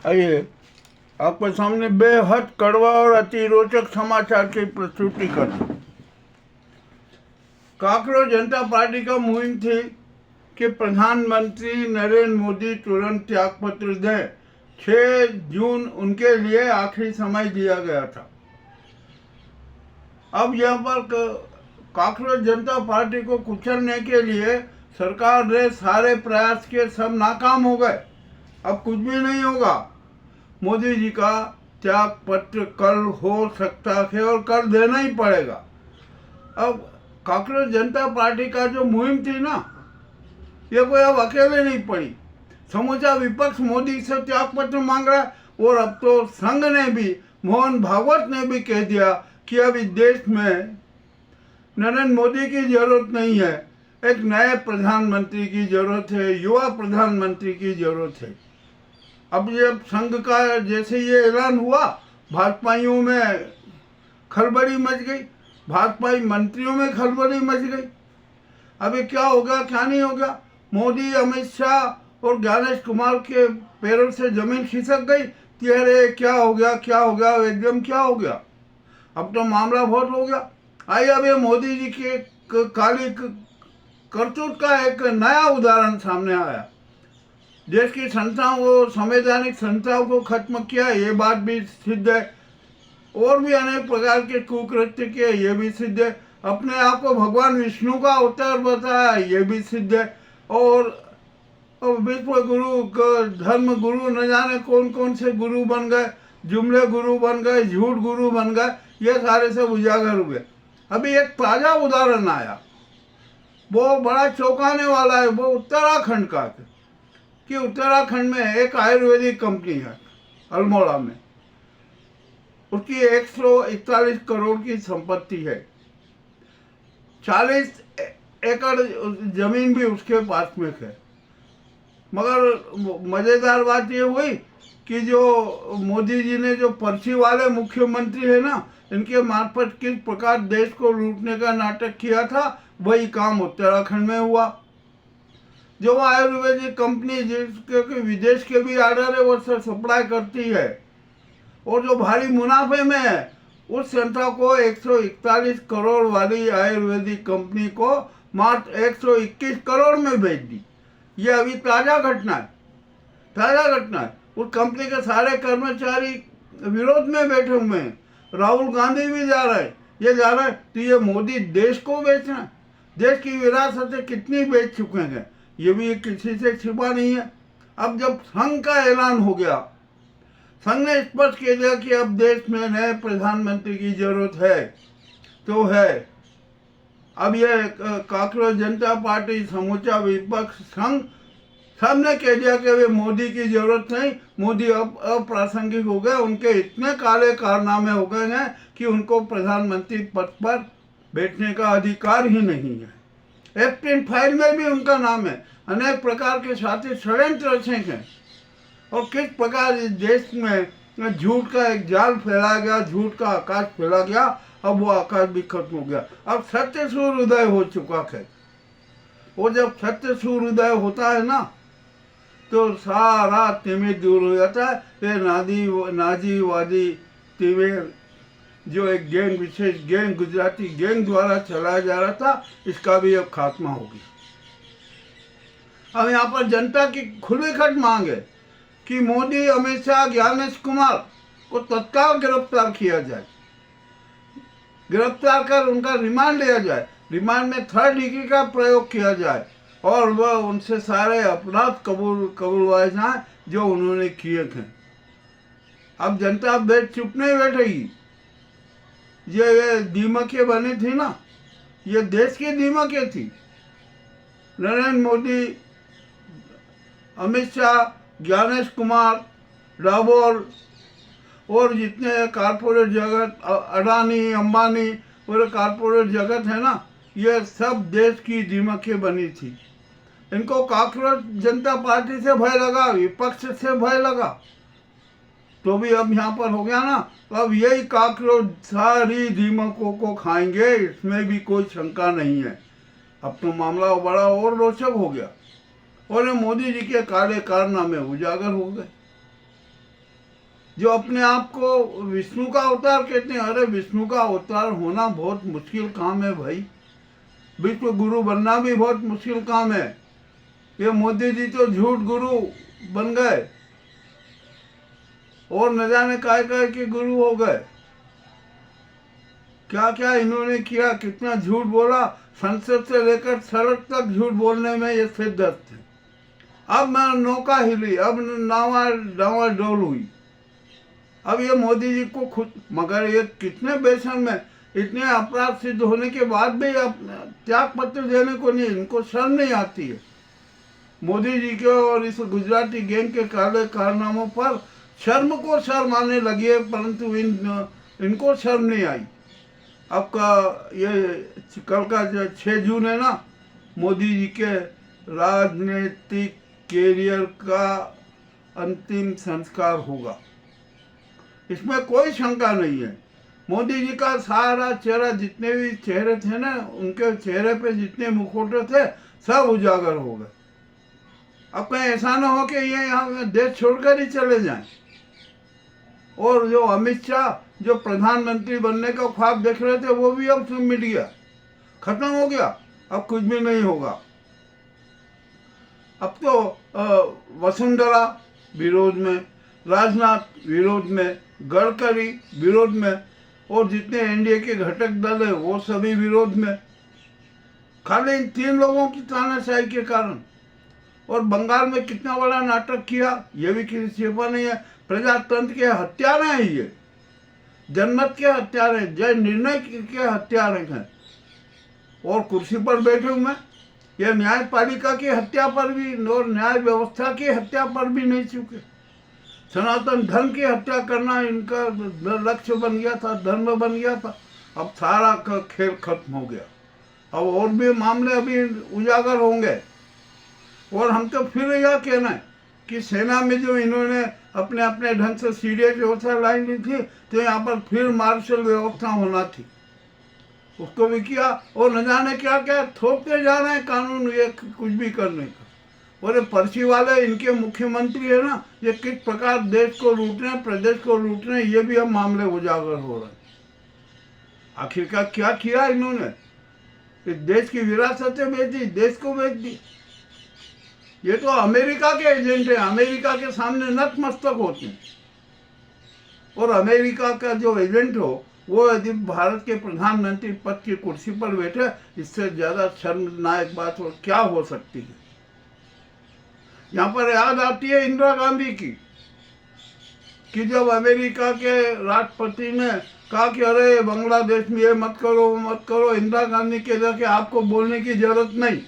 आइए आपके सामने बेहद कड़वा और अति रोचक समाचार की प्रस्तुति करता हूं। काकरोच जनता पार्टी का मुहिम थी कि प्रधानमंत्री नरेंद्र मोदी तुरंत त्यागपत्र दें। 6 जून उनके लिए आखिरी समय दिया गया था। अब यहाँ पर काकरोच जनता पार्टी को कुचलने के लिए सरकार ने सारे प्रयास किए, सब नाकाम हो गए। अब कुछ भी नहीं होगा। मोदी जी का त्याग पत्र कल हो सकता है और कल देना ही पड़ेगा। अब काकरोच जनता पार्टी का जो मुहिम थी ना, ये कोई अब अकेले नहीं पड़ी। समूचा विपक्ष मोदी से त्याग पत्र मांग रहा है और अब तो संघ ने भी, मोहन भागवत ने भी कह दिया कि अब इस देश में नरेंद्र मोदी की जरूरत नहीं है, एक नए प्रधानमंत्री की जरूरत है, युवा प्रधानमंत्री की जरूरत है। अब जब संघ का जैसे ये ऐलान हुआ, भाजपाइयों में खलबली मच गई, भाजपाई मंत्रियों में खलबली मच गई। अभी क्या होगा क्या नहीं होगा, मोदी, अमित शाह और ज्ञानेश कुमार के पैरों से जमीन खिसक गई। अरे क्या हो गया एकदम क्या हो गया। अब तो मामला बहुत हो गया। आइए अब ये मोदी जी के काली करतूत का एक नया उदाहरण सामने आया। देश की संस्थाओं को, संवैधानिक संस्थाओं को खत्म किया, ये बात भी सिद्ध है। और भी अनेक प्रकार के कुकृत्य किए, ये भी सिद्ध है। अपने आप को भगवान विष्णु का अवतार बताया, ये भी सिद्ध है। और विश्व गुरु, धर्म गुरु, न जाने कौन कौन से गुरु बन गए, जुमले गुरु बन गए, झूठ गुरु बन गए, ये सारे सब उजागर हुए। अभी एक ताजा उदाहरण आया, वो बड़ा चौंकाने वाला है। वो उत्तराखंड का है कि उत्तराखंड में एक आयुर्वेदिक कंपनी है अल्मोड़ा में। उसकी 141 करोड़ की संपत्ति है। 40 एकड़ जमीन भी उसके पास में है। मगर मजेदार बात ये हुई कि जो मोदी जी ने जो पर्ची वाले मुख्यमंत्री है ना, इनके मार्फत किस प्रकार देश को लूटने का नाटक किया था, वही काम उत्तराखंड में हुआ। जो आयुर्वेदिक कंपनी जिसके विदेश के भी आर्डर है, वो सप्लाई करती है और जो भारी मुनाफे में है, उस संस्था को 141 करोड़ वाली आयुर्वेदिक कंपनी को मात्र 121 करोड़ में बेच दी। ये अभी ताजा घटना है। उस कंपनी के सारे कर्मचारी विरोध में बैठे हुए हैं। राहुल गांधी भी जा रहे हैं। ये जा रहे हैं तो ये मोदी देश को बेचना है। देश की विरासतें कितनी बेच चुके हैं, ये भी किसी से छिपा नहीं है। अब जब संघ का ऐलान हो गया, संघ ने स्पष्ट कह दिया कि अब देश में नए प्रधानमंत्री की जरूरत है तो है। अब ये काकरोच जनता पार्टी, समूचा विपक्ष, संघ, सबने कह दिया कि वे मोदी की जरूरत नहीं, मोदी अब अप्रासंगिक हो गए, उनके इतने काले कारनामे हो गए हैं कि उनको प्रधानमंत्री पद पर बैठने का अधिकार ही नहीं है। एप्टिन फाइल में भी उनका नाम है। अनेक प्रकार के साथी षड्यंत्र रचे हैं और किस प्रकार इस देश में झूठ का एक जाल फैलाया गया, झूठ का आकाश फैला गया। अब वो आकाश भी खत्म हो गया। अब सत्य सूर्योदय हो चुका है। वो जब सत्य सूर्योदय होता है ना, तो सारा तिमिर दूर हो जाता है। ये नाजीवादी तिमिर जो एक गैंग, विशेष गैंग, गुजराती गैंग द्वारा चलाया जा रहा था, इसका भी अब खात्मा हो गया। अब यहाँ पर जनता की खुली खट मांग है कि मोदी, अमित शाह, ज्ञानेश कुमार को तत्काल गिरफ्तार किया जाए, गिरफ्तार कर उनका रिमांड लिया जाए, रिमांड में 3rd डिग्री का प्रयोग किया जाए और वह उनसे सारे अपराध कबूलवाए जाए जो उन्होंने किए थे। अब जनता चुप नहीं बैठेगी। ये दीमकें बनी थी ना, ये देश की दीमकें थी। नरेंद्र मोदी, अमित शाह, ज्ञानेश कुमार, रावल और जितने कारपोरेट जगत, अडानी, अंबानी और कारपोरेट जगत है ना, ये सब देश की दीमकें बनी थी। इनको काकरोच जनता पार्टी से भय लगा, विपक्ष से भय लगा, तो भी अब यहाँ पर हो गया ना। तो अब यही काकरोच सारी दीमकों को खाएंगे, इसमें भी कोई शंका नहीं है। अब तो मामला बड़ा और रोचक हो गया और मोदी जी के काले कारनामे उजागर हो गए। जो अपने आप को विष्णु का अवतार कहते हैं। अरे विष्णु का अवतार होना बहुत मुश्किल काम है भाई, विश्व गुरु बनना भी बहुत मुश्किल काम है। ये मोदी जी तो झूठ गुरु बन गए और न जाने काय काय के गुरु हो गए। क्या क्या इन्होंने किया, कितना झूठ बोला, संसद से लेकर सड़क तक झूठ बोलने में ये सिद्धस्त थे। अब मैं नौका हिली, अब नावा डावाडोल हुई। अब ये मोदी जी को खुद, मगर ये कितने बेशर्म है, इतने अपराध सिद्ध होने के बाद भी त्याग पत्र देने को नहीं, इनको शर्म नहीं आती है। मोदी जी के और इस गुजराती गैंग के काले कारनामों पर शर्म को शर्म आने लगी है, परंतु इनको शर्म नहीं आई। अब का ये कल का जो 6 जून है ना, मोदी जी के राजनीतिक कैरियर का अंतिम संस्कार होगा, इसमें कोई शंका नहीं है। मोदी जी का सारा चेहरा, जितने भी चेहरे थे ना, उनके चेहरे पे जितने मुखौटे थे सब उजागर हो गए। अब कहीं ऐसा ना हो कि ये यहाँ देश छोड़कर ही चले जाएं। और जो अमित शाह जो प्रधानमंत्री बनने का ख्वाब देख रहे थे, वो भी अब मिट गया, खत्म हो गया, अब कुछ भी नहीं होगा। अब तो वसुंधरा विरोध में, राजनाथ विरोध में, गडकरी विरोध में, और जितने एनडीए के घटक दल है वो सभी विरोध में, खाली इन 3 लोगों की तानाशाही के कारण। और बंगाल में कितना बड़ा नाटक किया, ये भी किसी छिपा नहीं है। प्रजातंत्र के हत्यारे हैं ये, जनमत के हत्यारे, जय निर्णय के हत्यारे हैं। और कुर्सी पर बैठे हुए ये न्यायपालिका की हत्या पर भी और न्याय व्यवस्था की हत्या पर भी नहीं चुके। सनातन धर्म की हत्या करना इनका लक्ष्य बन गया था, धर्म बन गया था। अब सारा खेल खत्म हो गया। अब और भी मामले अभी उजागर होंगे। और हम तो फिर यह कहना है कि सेना में जो इन्होंने अपने अपने ढंग से सीरियस व्यवस्था लाई ली थी, तो यहाँ पर फिर मार्शल व्यवस्था होना थी, उसको भी किया। और न जाने क्या क्या थोपते जा रहे हैं कानून, ये कुछ भी करने का। और ये पर्ची वाले इनके मुख्यमंत्री है ना, ये किस प्रकार देश को लूट रहे हैं, प्रदेश को लूट रहे हैं, ये भी हम मामले उजागर हो रहे हैं। आखिरकार क्या किया इन्होंने? इस देश की विरासतें बेच दी, देश को बेच दी। ये तो अमेरिका के एजेंट हैं, अमेरिका के सामने नतमस्तक होते हैं। और अमेरिका का जो एजेंट हो वो यदि भारत के प्रधानमंत्री पद की कुर्सी पर बैठे, इससे ज्यादा शर्मनाक बात और क्या हो सकती है। यहाँ पर याद आती है इंदिरा गांधी की, कि जब अमेरिका के राष्ट्रपति ने कहा कि अरे बांग्लादेश में ये मत करो वो मत करो, इंदिरा गांधी कह कि आपको बोलने की जरूरत नहीं,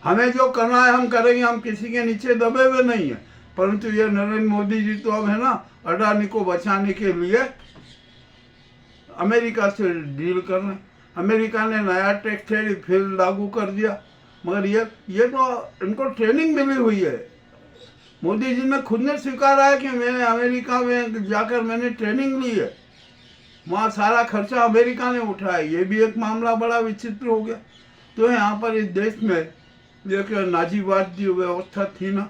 हमें जो करना है हम करेंगे, हम किसी के नीचे दबे हुए नहीं है। परंतु ये नरेंद्र मोदी जी तो अब है ना, अडानी को बचाने के लिए अमेरिका से डील कर रहे हैं। अमेरिका ने नया टैक्स फिर लागू कर दिया, मगर ये तो इनको ट्रेनिंग मिली हुई है। मोदी जी ने खुद ने स्वीकारा है कि मैंने अमेरिका में जाकर मैंने ट्रेनिंग ली है, वहाँ सारा खर्चा अमेरिका ने उठाया। ये भी एक मामला बड़ा विचित्र हो गया। तो यहाँ पर इस देश में जो नाजीवाद की व्यवस्था थी ना,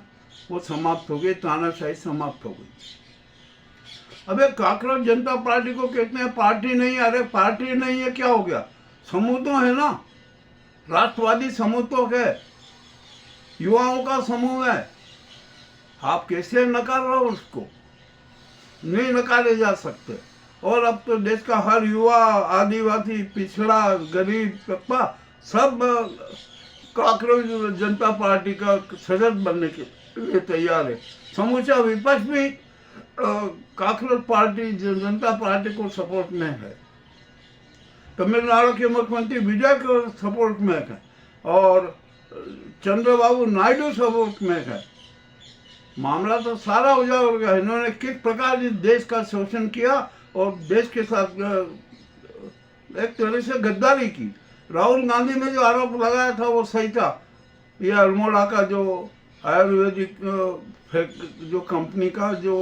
वो समाप्त हो गई, तानाशाही समाप्त हो गई। अब एक कांग्रेस जनता पार्टी को कहते हैं पार्टी नहीं, अरे पार्टी नहीं है, क्या हो गया? समूह तो है ना, राष्ट्रवादी समूह तो है, युवाओं का समूह है। आप कैसे नकार रहे हो उसको? नहीं नकारे जा सकते। और अब तो देश का हर युवा, आदिवासी, पिछड़ा, गरीब तबका सब कांग्रेस जनता पार्टी का सदस्य बनने के लिए तैयार है। समूचा विपक्ष भी कांग्रेस पार्टी जनता पार्टी को सपोर्ट में है। तमिलनाडु के मुख्यमंत्री विजय को सपोर्ट में है और चंद्रबाबू नायडू सपोर्ट में है। मामला तो सारा उजागर हो गया। इन्होंने किस प्रकार इस देश का शोषण किया और देश के साथ एक तरह से गद्दारी की। राहुल गांधी ने जो आरोप लगाया था वो सही था। ये अल्मोड़ा का जो आयुर्वेदिक जो कंपनी का जो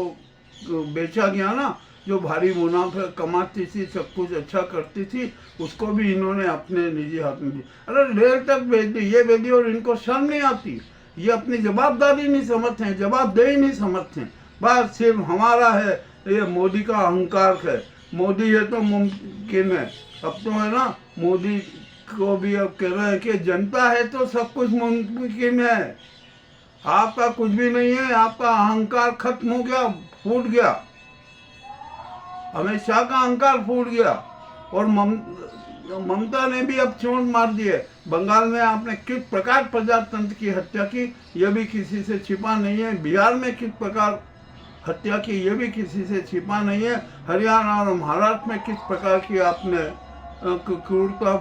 बेचा गया ना, जो भारी मुनाफा कमाती थी, सब कुछ अच्छा करती थी, उसको भी इन्होंने अपने निजी हाथ में दी। अरे रेल तक भेज दी, ये भेज दी, और इनको शर्म नहीं आती। ये अपनी जवाबदारी नहीं समझते हैं, जवाबदेही नहीं समझते हैं। बस सिर्फ हमारा है, ये मोदी का अहंकार है। मोदी है तो मुमकिन है। अब तो है ना, मोदी को भी अब कह रहे हैं कि जनता है तो सब कुछ मुमकिन है। आपका कुछ भी नहीं है, आपका अहंकार खत्म हो गया, फूट गया। अमित शाह का अहंकार फूट गया। और ममता ने भी अब चोट मार दी है। बंगाल में आपने किस प्रकार प्रजातंत्र की हत्या की, यह भी किसी से छिपा नहीं है। बिहार में किस प्रकार हत्या की, यह भी किसी से छिपा नहीं है। हरियाणा और महाराष्ट्र में किस प्रकार की आपने क्रूरता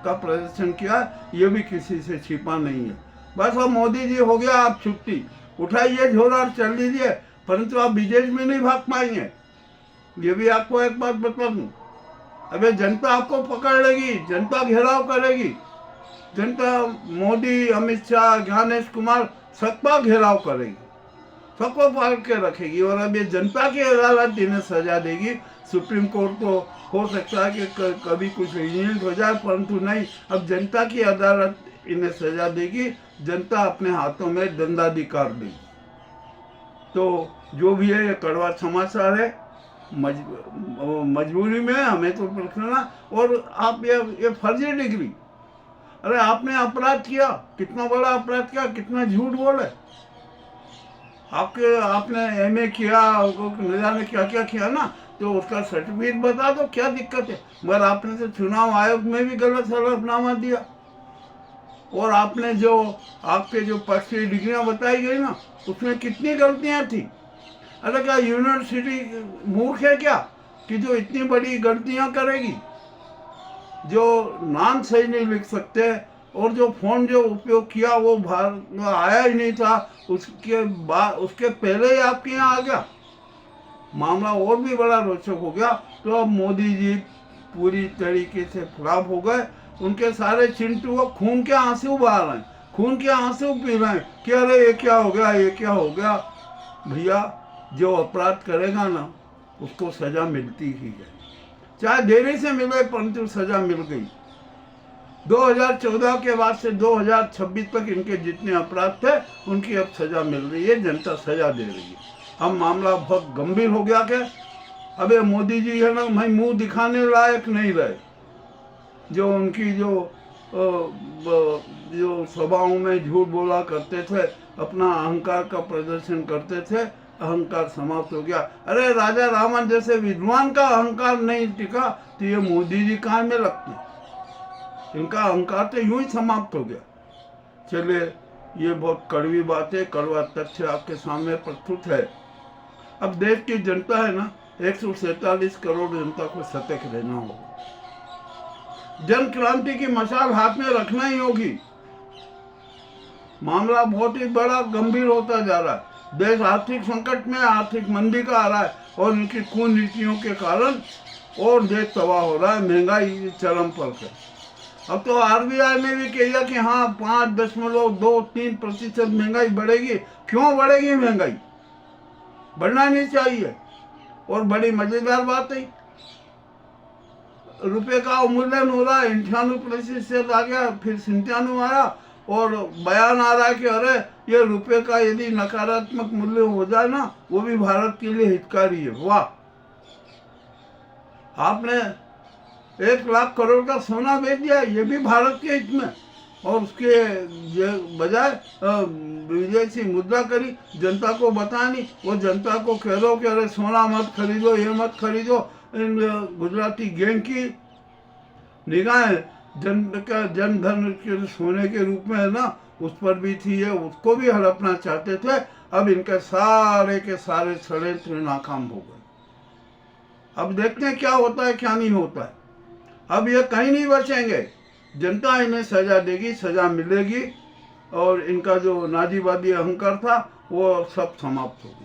का प्रदर्शन किया, यह भी किसी से छिपा नहीं है। बस अब मोदी जी हो गया, आप छुट्टी उठाइए, झोला और चल लीजिए, परंतु आप विदेश में नहीं भाग पाएंगे। ये भी आपको एक बात बता दूं, अबे जनता आपको पकड़ लेगी, जनता घेराव करेगी। जनता मोदी, अमित शाह, ज्ञानेश कुमार सबका घेराव करेगी, सबको पकड़ के रखेगी। और अब ये जनता की अदालत इन्हें सजा देगी। सुप्रीम कोर्ट तो हो सकता है कि कभी कुछ लीनियंट हो जाए, परंतु नहीं, अब जनता की अदालत इन्हें सजा देगी। जनता अपने हाथों में दंडाधिकार देगी। तो जो भी है, ये कड़वा समाचार है। मजबूरी में हमें तो रखना। और आप ये फर्जी डिग्री, अरे आपने अपराध किया, कितना बड़ा अपराध किया, कितना झूठ बोले। आपने एमए किया, न जाने क्या क्या किया ना, तो उसका सर्टिफिकेट बता दो, क्या दिक्कत है। मगर आपने तो चुनाव आयोग में भी गलत हलफनामा दिया। और आपने जो आपके जो पक्ष की डिग्रियां बताई गई ना, उसमें कितनी गलतियां थी। अरे क्या यूनिवर्सिटी मूर्ख है क्या कि जो इतनी बड़ी गलतियां करेगी, जो नाम सही नहीं लिख सकते, और जो फोन जो उपयोग किया वो आया ही नहीं था, उसके पहले ही आपके यहाँ आ गया। मामला और भी बड़ा रोचक हो गया। तो अब मोदी जी पूरी तरीके से खराब हो गए। उनके सारे चिंटू वो खून के आंसू बहा रहे हैं, खून के आंसू पी रहे हैं कि अरे ये क्या हो गया, ये क्या हो गया। भैया, जो अपराध करेगा ना, उसको सजा मिलती ही है, चाहे देरी से मिले, परंतु सजा मिल गई। 2014 के बाद से 2026 तक इनके जितने अपराध थे, उनकी अब सजा मिल रही है, जनता सजा दे रही है। अब मामला बहुत गंभीर हो गया। क्या अबे मोदी जी है ना, भाई मुंह दिखाने लायक नहीं रहे। जो उनकी जो सभाओं में झूठ बोला करते थे, अपना अहंकार का प्रदर्शन करते थे, अहंकार समाप्त हो गया। अरे राजा रावण जैसे विद्वान का अहंकार नहीं टिका, तो ये मोदी जी कहाँ में लगते। इनका अहंकार तो यूं ही समाप्त हो गया। चलिए, ये बहुत कड़वी बात है, कड़वा तथ्य आपके सामने प्रस्तुत है। अब देश की जनता है ना, 147 करोड़ जनता को सतर्क रहना होगा। जन क्रांति की मशाल हाथ में रखना ही होगी। मामला बहुत ही बड़ा गंभीर होता जा रहा है। देश आर्थिक संकट में, आर्थिक मंदी का आ रहा है, और इनकी कुनीतियों के कारण और देश तबाह हो रहा है। महंगाई चरम पर है। अब तो आरबीआई ने भी कहा कि हाँ 5.23% महंगाई बढ़ेगी। क्यों बढ़ेगी महंगाई? बढ़ना नहीं चाहिए। और बड़ी मजेदार बात है, रुपए का अवमूल्यन हो रहा है, 98% आ गया, फिर 97 आया, और बयान आ रहा है कि अरे ये रुपए का यदि नकारात्मक मूल्य हो जाए ना, वो भी भारत के लिए हितकारी है। वाह, आपने 1 लाख करोड़ का सोना बेच दिया, ये भी भारत के हित में, और उसके बजाय विदेशी मुद्रा करी, जनता को बतानी। वो जनता को कह दो कि अरे सोना मत खरीदो, ये मत खरीदो। इन गुजराती गैंग की निगाहें जन धन के सोने के रूप में है ना, उस पर भी थी, है उसको भी हड़पना चाहते थे। अब इनके सारे के सारे षड्यंत्र नाकाम हो गए। अब देखते हैं क्या होता है, क्या नहीं होता है। अब ये कहीं नहीं बचेंगे, जनता इन्हें सजा देगी, सजा मिलेगी, और इनका जो नाजीवादी अहंकार था वो सब समाप्त हो गया।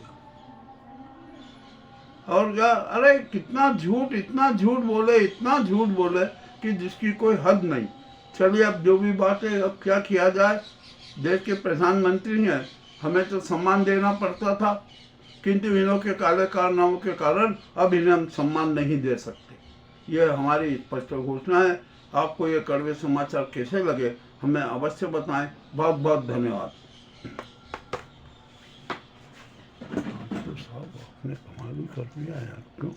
और क्या, अरे कितना झूठ, इतना झूठ बोले, इतना झूठ बोले कि जिसकी कोई हद नहीं। चलिए, अब जो भी बात है, अब क्या किया जाए। देश के प्रधानमंत्री हैं, हमें तो सम्मान देना पड़ता था, किंतु इन्हों के काले कारनामों के कारण अब इन्हें हम सम्मान नहीं दे सकते। ये हमारी स्पष्ट घोषणा है। आपको ये कड़वे समाचार कैसे लगे, हमें अवश्य बताएं। बहुत बहुत धन्यवाद। साहब आपने कमाल ही कर दिया यार, क्यों